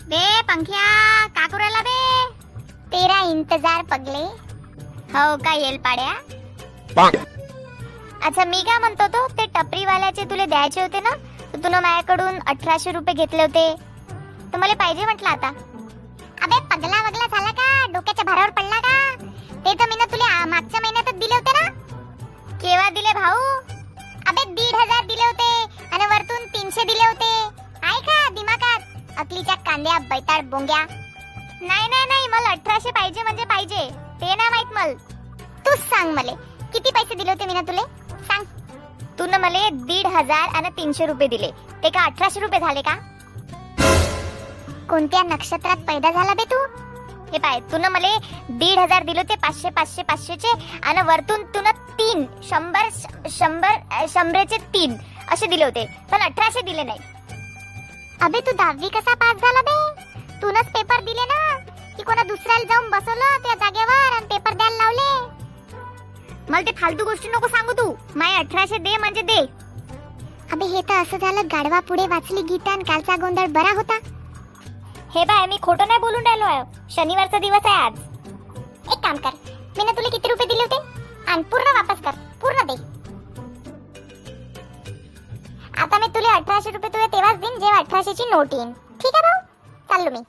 बे पंख्या का करू राहिला बे? तेरा इंतजार पगले. हो का येल पाड्या. अच्छा मी काय म्हणतो तो ते टपरीवाल्याचे तुले द्यायचे होते ना, तर तुला माझ्याकडून 1800 रुपये घेतले होते, तर मला पाहिजे म्हटलं आता. अबे पगला वगला झाला का? डोक्याच्या भारावर पडला का? ते तर मी ना तुला मागच्या महिन्यातच दिले होते ना. केव्हा दिले भाऊ? अबे 1500 दिले होते आणि वरतून 300 दिले होते. आहे का दिमागात अकलीच्या कांद्या बैताळ बोंग्या? नाही नाही नाही, मला 1800 पाहिजे म्हणजे पाहिजे, ते नाही माहित मला. तूच सांग मले किती पैसे दिले होते मी ना तुले, सांग. तू ना मला 1500 आणि 300 रुपये दिले, ते का 1800 रुपये झाले का? कोणत्या नक्षत्रात पैदा झाला बे तू? हे पाय, तू ना मला 1500 दिले होते, 500 500 500चे, आणि वरतून तू ना 100चे 3 असे दिले होते, पण 1800 दिले नाही. अबे तू 10वी कसा पास झाला बे? तूनच पेपर दिले ना की कोणा दुसऱ्याला जाऊन बसवलं त्या जागेवर आणि पेपर द्यायला लावले? मला ते फालतू गोष्टी नको सांगू तू. माय 1800 दे म्हणजे दे. अबे हे तर असं झालं गाढवा पुढे वाचली गीता आणि कालचा गोंधळ बरा होता. हे बाय, मी खोटं नाही बोलून राहिलो आहे. शनिवारचा दिवस आहे आज. एक काम कर, मी ना तुला किती रुपये दिले होते आणि पूर्ण वापस कर, पूर्ण दे. आता मी तुला 1800 रुपये तुला तेव्हाच देईन जेव्हा 1800 ची नोट येईन. ठीक आहे भाऊ, चाललो मी.